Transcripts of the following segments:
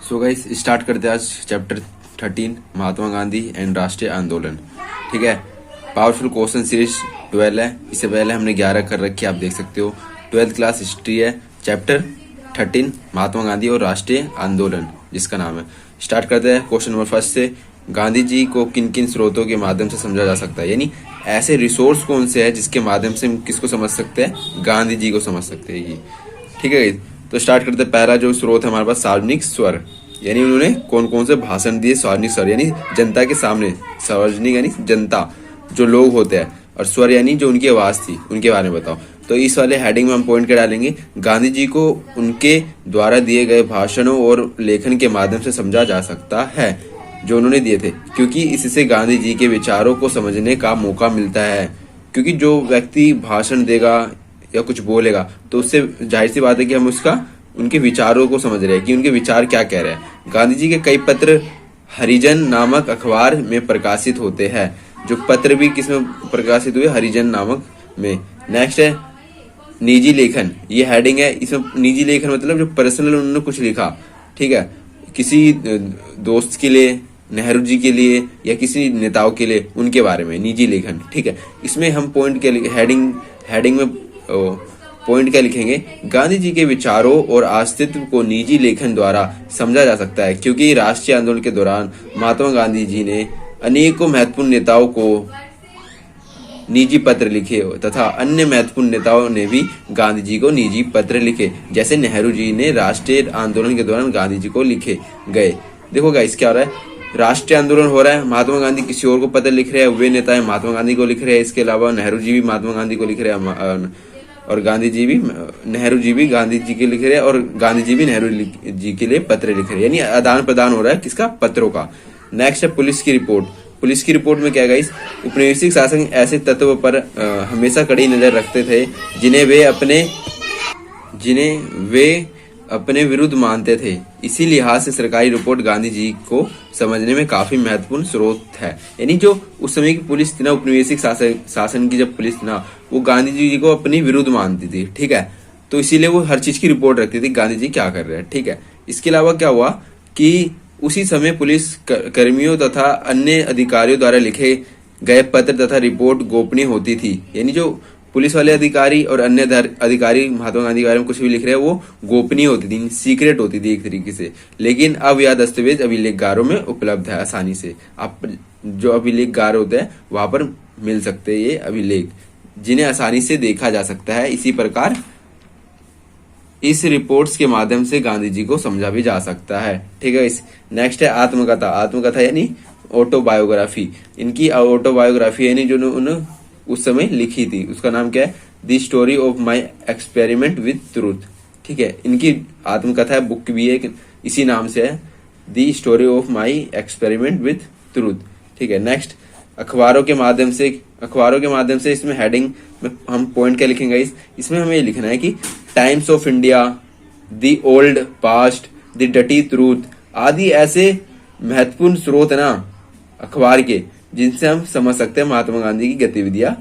So guys start करते हैं आज चैप्टर 13 महात्मा गांधी एंड राष्ट्रीय आंदोलन। ठीक है, पावरफुल क्वेश्चन सीरीज 12 है। इससे पहले हमने 11 कर रखी है, आप देख सकते हो। 12th क्लास हिस्ट्री है, चैप्टर 13 महात्मा गांधी और राष्ट्रीय आंदोलन जिसका नाम है। स्टार्ट करते हैं क्वेश्चन नंबर फर्स्ट से। गांधी जी को किन किन स्रोतों के माध्यम से समझा जा सकता है, यानी ऐसे रिसोर्स कौन से है जिसके माध्यम से हम किसको समझ सकते हैं, गांधी जी को समझ सकते हैं ये। ठीक है, तो स्टार्ट करते हैं। पहला जो स्रोत है हमारे पास सार्वजनिक स्वर, यानी उन्होंने कौन कौन से भाषण दिए सार्वजनिक स्वर, यानी जनता के सामने। सार्वजनिक यानी जनता जो लोग होते हैं, और स्वर यानी जो उनकी आवाज थी, उनके बारे में बताओ। तो इस वाले हेडिंग में हम पॉइंट कर डालेंगे, गांधी जी को उनके द्वारा दिए गए भाषणों और लेखन के माध्यम से समझा जा सकता है जो उन्होंने दिए थे, क्योंकि इससे गांधी जी के विचारों को समझने का मौका मिलता है। क्योंकि जो व्यक्ति भाषण देगा या कुछ बोलेगा तो उससे जाहिर सी बात है कि हम उसका उनके विचारों को समझ रहे हैं कि उनके विचार क्या कह रहे हैं। गांधी जी के कई पत्र हरिजन नामक अखबार में प्रकाशित होते हैं। जो पत्र भी किसमें प्रकाशित हुए, हरिजन नामक में। नेक्स्ट है निजी लेखन, ये हेडिंग है। इसमें निजी लेखन मतलब जो पर्सनल उन्होंने कुछ लिखा, ठीक है, किसी दोस्त के लिए, नेहरू जी के लिए या किसी नेताओं के लिए, उनके बारे में निजी लेखन। ठीक है, इसमें हम पॉइंट के हेडिंग में पॉइंट क्या लिखेंगे, गांधी जी के विचारों और अस्तित्व को निजी लेखन द्वारा समझा जा सकता है, क्योंकि राष्ट्रीय आंदोलन के दौरान महात्मा गांधी जी ने अनेकों महत्वपूर्ण नेताओं को निजी पत्र लिखे तथा अन्य महत्वपूर्ण नेताओं ने भी गांधी जी को निजी पत्र लिखे, जैसे नेहरू जी ने राष्ट्रीय आंदोलन के दौरान गांधी जी को लिखे गए। देखो गाइस क्या हो रहा है, राष्ट्रीय आंदोलन हो रहा है, महात्मा गांधी किसी और को पत्र लिख रहे हैं, वे नेता है महात्मा गांधी को लिख रहे हैं। इसके अलावा नेहरू जी भी महात्मा गांधी को लिख रहे हैं, और गांधी जी भी, नेहरू जी भी गांधी जी के लिख रहे हैं, और गांधी जी भी नेहरू जी के लिए पत्र लिख रहे हैं, यानी आदान प्रदान हो रहा है किसका, पत्रों का। नेक्स्ट है पुलिस की रिपोर्ट। पुलिस की रिपोर्ट में क्या गाइस, औपनिवेशिक शासन ऐसे तत्वों पर हमेशा कड़ी नजर रखते थे जिन्हें वे अपने विरुद्ध मानते थे। इसी लिहाज से सरकारी रिपोर्ट गांधी जी को समझने में काफी महत्वपूर्ण स्रोत है। यानी जो उस समय की पुलिस थी ना, औपनिवेशिक शासन की जब पुलिस थी ना, वो गांधी जी को अपनी विरुद्ध मानती थी। ठीक है, तो इसीलिए वो हर चीज की रिपोर्ट रखती थी, गांधी जी क्या कर रहे हैं। ठीक है, इसके अलावा क्या हुआ कि उसी समय पुलिस कर्मियों तथा अन्य अधिकारियों द्वारा लिखे गए पत्र तथा रिपोर्ट गोपनीय होती थी। यानी जो पुलिस वाले अधिकारी और अन्य अधिकारी महात्मा गांधी के बारे में कुछ भी लिख रहे हैं वो गोपनीय होती थी, सीक्रेट होती थी एक तरीके से। लेकिन अब यह दस्तावेज अभिलेखगारों में उपलब्ध है आसानी से। आप जो अभिलेखगार होते हैं वहां पर मिल सकते हैं ये अभिलेख, जिन्हें आसानी से देखा जा सकता है। इसी प्रकार इस रिपोर्ट्स के माध्यम से गांधी जी को समझा भी जा सकता है। ठीक है, नेक्स्ट है आत्मकथा। आत्मकथा यानी ऑटोबायोग्राफी। इनकी ऑटोबायोग्राफी यानी जो उन्होंने उस समय लिखी थी, उसका नाम क्या है, the story of my experiment with truth. ठीक है, इनकी आत्मकथा है, बुक भी है, इसी नाम से है, the story of my experiment with truth. ठीक है, नेक्स्ट अखबारों के माध्यम से इसमें हेडिंग में हम पॉइंट क्या लिखेंगे, इसमें हमें ये लिखना है कि Times of India, the old past, the डटी ट्रूथ आदि ऐसे महत्वपूर्ण स्रोत है ना अखबार के, जिनसे हम समझ सकते हैं महात्मा गांधी की गतिविधियां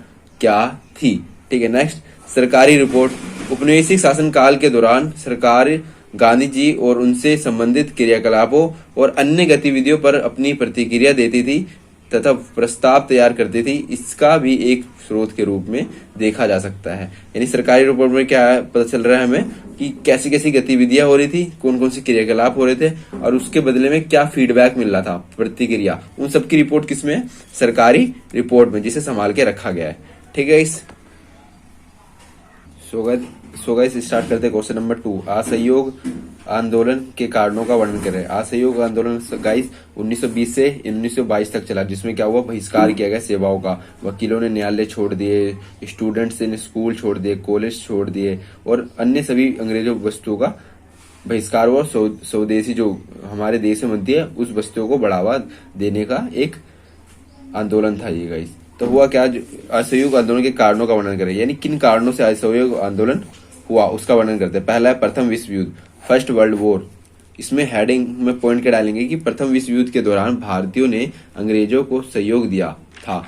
क्या थी। ठीक है, नेक्स्ट सरकारी रिपोर्ट। औपनिवेशिक शासन काल के दौरान सरकार गांधी जी और उनसे संबंधित क्रियाकलापों और अन्य गतिविधियों पर अपनी प्रतिक्रिया देती थी तथा प्रस्ताव तैयार करती थी। इसका भी एक स्रोत के रूप में देखा जा सकता है। यानी सरकारी रिपोर्ट में क्या पता चल रहा है हमें कि कैसी कैसी गतिविधियां हो रही थी, कौन कौन से क्रियाकलाप हो रहे थे, और उसके बदले में क्या फीडबैक मिल रहा था, प्रतिक्रिया, उन सबकी रिपोर्ट किसमें है, सरकारी रिपोर्ट में, जिसे संभाल के रखा गया है। ठीक है, सो गाइस स्टार्ट करते हैं क्वेश्चन नंबर 2। असहयोग आंदोलन के कारणों का वर्णन करें। असहयोग आंदोलन गाइस 1920 से 1922 तक चला, जिसमें क्या हुआ, बहिष्कार किया गया सेवाओं का। वकीलों ने न्यायालय छोड़ दिए, स्टूडेंट्स ने स्कूल छोड़ दिए, कॉलेज छोड़ दिए, और अन्य सभी अंग्रेजों वस्तुओं का बहिष्कार हुआ। स्वदेशी जो हमारे देश में बनती है उस वस्तुओं को बढ़ावा देने का एक आंदोलन था ये गाइस। तो हुआ क्या, असहयोग आंदोलन के कारणों का वर्णन करें, यानी किन कारणों से असहयोग आंदोलन हुआ उसका वर्णन करते हैं। पहला है प्रथम विश्व युद्ध, फर्स्ट वर्ल्ड वॉर। इसमें हेडिंग में पॉइंट के डालेंगे कि प्रथम विश्व युद्ध के दौरान भारतीयों ने अंग्रेजों को सहयोग दिया था,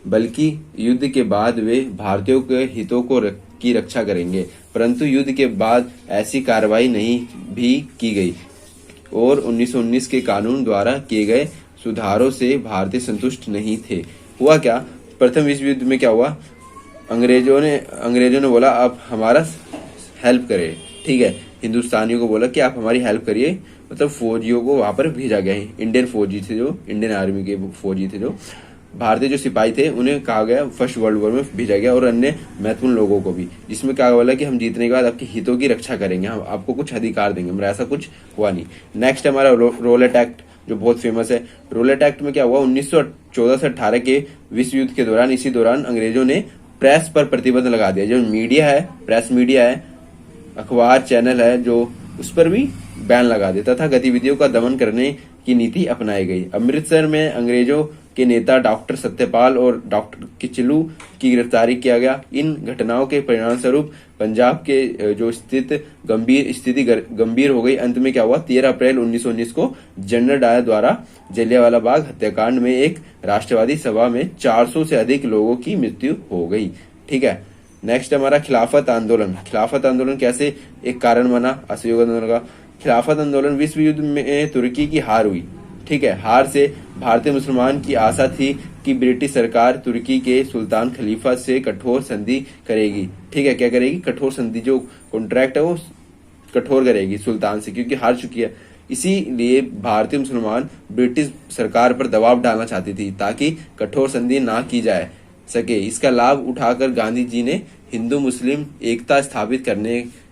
बल्कि युद्ध के बाद वे भारतीयों के हितों की रक्षा करेंगे, परंतु युद्ध के बाद ऐसी कार्रवाई नहीं भी की गई। और 1919 के कानून द्वारा किए गए सुधारों से भारतीय संतुष्ट नहीं थे। हुआ क्या, प्रथम विश्व युद्ध में क्या हुआ, अंग्रेजों ने बोला आप हमारा हेल्प करें, ठीक है, हिंदुस्तानियों को बोला कि आप हमारी हेल्प करिए, मतलब फौजियों को वहां पर भेजा गया है, इंडियन फौजी थे, जो इंडियन आर्मी के फौजी थे, जो भारतीय जो सिपाही थे उन्हें कहा गया फर्स्ट वर्ल्ड वॉर में भेजा गया, और अन्य महत्वपूर्ण लोगों को भी, जिसमें कहा बोला कि हम जीतने के बाद आपके हितों की रक्षा करेंगे, हम आपको कुछ अधिकार देंगे, मगर ऐसा कुछ हुआ नहीं। नेक्स्ट हमारा रोलेट एक्ट जो बहुत फेमस है। रोलेट एक्ट में क्या हुआ, 1914 से 18 के विश्व युद्ध के दौरान, इसी दौरान अंग्रेजों ने प्रेस पर प्रतिबंध लगा दिया। जो मीडिया है, प्रेस मीडिया है, अखबार चैनल है, जो उस पर भी बैन लगा दिया तथा गतिविधियों का दमन करने की नीति अपनाई गई। अमृतसर में अंग्रेजों के नेता डॉक्टर सत्यपाल और डॉक्टर किचलू की गिरफ्तारी किया गया। इन घटनाओं के परिणाम स्वरूप पंजाब के जो स्थिति गंभीर हो गई। अंत में क्या हुआ, 13 अप्रैल 1919 को जनरल डायर द्वारा जलियांवाला बाग हत्याकांड में एक राष्ट्रवादी सभा में 400 से अधिक लोगों की मृत्यु हो गई। ठीक है, नेक्स्ट हमारा खिलाफत आंदोलन। खिलाफत आंदोलन कैसे एक कारण बना असहयोग आंदोलन का। खिलाफत आंदोलन विश्व युद्ध में तुर्की की हार हुई। ठीक है, हार से भारतीय मुसलमान की आशा थी कि ब्रिटिश सरकार तुर्की के सुल्तान खलीफा से कठोर संधि करेगी। ठीक है, क्या करेगी, कठोर संधि, जो कॉन्ट्रैक्ट है वो कठोर करेगी सुल्तान से, क्योंकि हार चुकी है। इसीलिए भारतीय मुसलमान ब्रिटिश सरकार पर दबाव डालना चाहती थी ताकि कठोर संधि ना की जाए सके। इसका लाभ उठाकर गांधी जी ने हिंदू मुस्लिम एकता स्थापित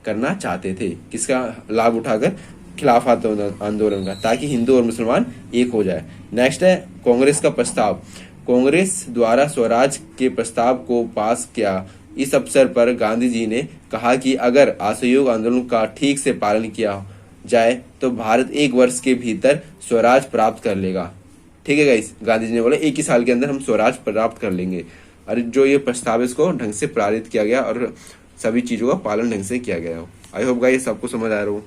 करना चाहते थे। किसका लाभ उठाकर, खिलाफत आंदोलन का, ताकि हिंदू और मुसलमान एक हो जाए। नेक्स्ट है कांग्रेस का प्रस्ताव। कांग्रेस द्वारा स्वराज के प्रस्ताव को पास किया। इस अवसर पर गांधी जी ने कहा कि अगर असहयोग आंदोलन का ठीक से पालन किया जाए तो भारत 1 वर्ष के भीतर स्वराज प्राप्त कर लेगा। ठीक है गाइस, गांधी जी ने बोला 1 ही साल के अंदर हम स्वराज प्राप्त कर लेंगे। और जो ये प्रस्ताव है इसको ढंग से पारित किया गया और सभी चीजों का पालन ढंग से किया गया हो। आई होप गाइस सबको समझ आ रहा हो।